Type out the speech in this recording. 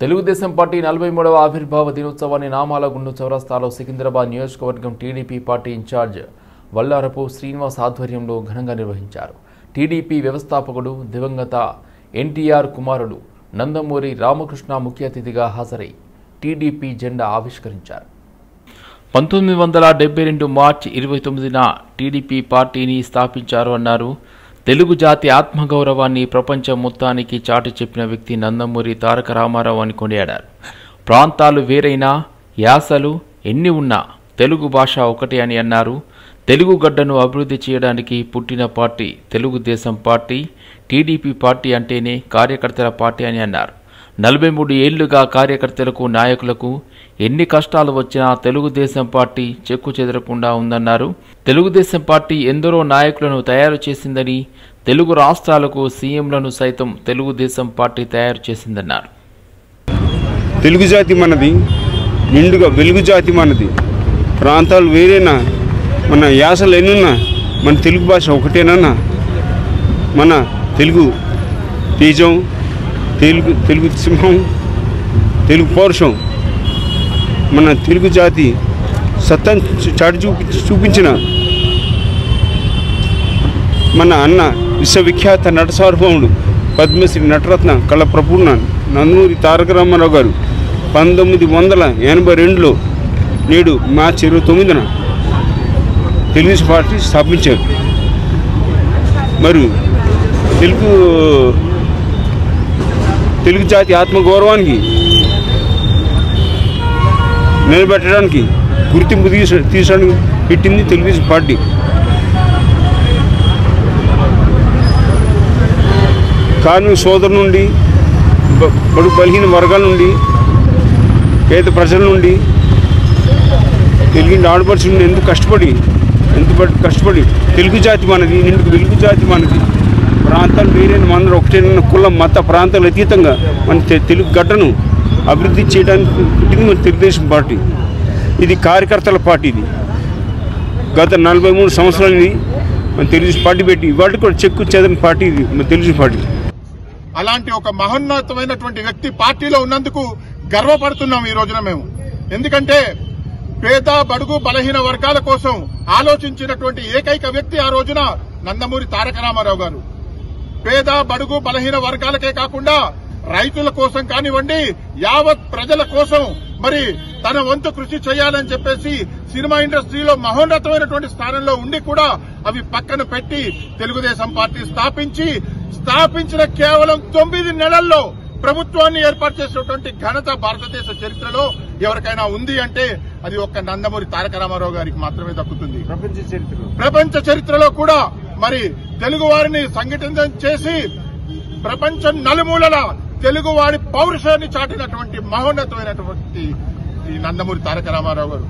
Telugu Desam party 43వ ఆవిర్భావ దినోత్సవాన్ని నామాలగుండు చౌరస్తాలో సికింద్రాబాద్ నియోజకవర్గం TDP party incharge Vallarapu Srinivas ఆధ్వర్యంలో ఘనంగా నిర్వహించారు. టీడీపీ వ్యవస్థాపకుడు దివంగత ఎన్టీఆర్ కుమారుడు నందమూరి రామకృష్ణ ముఖ్య అతిథిగా హాజరై టీడీపీ జెండా ఆవిష్కరించారు. 1972 మార్చి 29న టీడీపీ పార్టీని స్థాపించారు అన్నారు. తెలుగు జాతి ఆత్మగౌరవాన్ని ప్రపంచం మొత్తానికి చాటి చెప్పిన వ్యక్తి నందమూరి తారక రామారావు అని కొనియాడారు. ప్రాంతాలు వేరైనా యాసలు ఎన్ని ఉన్నా తెలుగు భాష ఒకటే అని అన్నారు. తెలుగు గడ్డను అభివృద్ధి చేయడానికి పుట్టిన party Telugu Desam party. TDP party అంటేనే కార్యకర్తల పార్టీ అని అన్నారు. 43 ఏళ్లుగా కార్యకర్తలకు నాయకులకు ఎన్ని కష్టాలు వచ్చినా తెలుగుదేశం పార్టీ చెక్కు చెదరకుండా ఉందన్నారు. తెలుగుదేశం పార్టీ ఎందరో నాయకులను తయారు చేసిందని, తెలుగు రాష్ట్రాలకు సీఎంలను సైతం తెలుగుదేశం పార్టీ తయారు చేసిందన్నారు. తెలుగు జాతి మనది, నిండుగా వెలుగు జాతి మనది. ప్రాంతాలు వేరేనా, మన యాసలు ఎన్నున్నా మన తెలుగు భాష ఒకటేనన్నా. మన తెలుగు తేజం, తెలుగు సింహం, తెలుగు పౌరుషం, మన తెలుగు జాతి సత్తాన్ని చాటి చూపించిన మన అన్న విశ్వవిఖ్యాత నట సార్వభౌముడు పద్మశ్రీ నటరత్న కళప్రపూర్ణ నందమూరి తారక రామారావు గారు 1982లో నేడు మార్చి 29న తెలుగుదేశం పార్టీ స్థాపించారు. మరి తెలుగు జాతి ఆత్మగౌరవానికి నిలబెట్టడానికి గుర్తింపు తీసడానికి పెట్టింది తెలుగుదేశం పార్టీ. కార్మిక సోదరు నుండి, బడుగు బలహీన వర్గాల నుండి, పేద ప్రజల నుండి, తెలుగు ఆడపడుచు నుండి ఎంత కష్టపడి తెలుగు జాతి మనది, నిండుకు వెలుగు జాతి మనది. ప్రాంతాలు వేరే మనందరూ ఒకటేనన్న కుల మత ప్రాంతాలు అతీతంగా మన తెలుగు గడ్డను అభివృద్ధి చేయడానికి పుట్టింది మన తెలుగుదేశం పార్టీ. ఇది కార్యకర్తల పార్టీ. ఇది గత 43 సంవత్సరాలని మన తెలుగుదేశం పార్టీ పెట్టి ఇవాళ కూడా చెక్కు చెదరని పార్టీ ఇది మన తెలుగుదేశం పార్టీ. అలాంటి ఒక మహోన్నతమైనటువంటి వ్యక్తి పార్టీలో ఉన్నందుకు గర్వపడుతున్నాం ఈ రోజున మేము. ఎందుకంటే పేద బడుగు బలహీన వర్గాల కోసం ఆలోచించినటువంటి ఏకైక వ్యక్తి ఆ రోజున నందమూరి తారక రామారావు గారు. పేద బడుగు బలహీన వర్గాలకే కాకుండా రైతుల కోసం కానివ్వండి, యావత్ ప్రజల కోసం మరి తన వంతు కృషి చేయాలని చెప్పేసి సినిమా ఇండస్ట్రీలో మహోన్నతమైనటువంటి స్థానంలో ఉండి కూడా అవి పక్కన పెట్టి తెలుగుదేశం పార్టీ స్థాపించిన కేవలం 9 నెలల్లో ప్రభుత్వాన్ని ఏర్పాటు చేసినటువంటి ఘనత భారతదేశ చరిత్రలో ఎవరికైనా ఉంది అంటే అది ఒక్క నందమూరి తారక రామారావు గారికి మాత్రమే దక్కుతుంది. ప్రపంచ చరిత్రలో కూడా మరి తెలుగు వారిని సంఘటితం చేసి ప్రపంచం నలుమూలల తెలుగువాడి పౌరుషాన్ని చాటినటువంటి మహోన్నతమైనటువంటి ఈ నందమూరి తారక రామారావు గారు.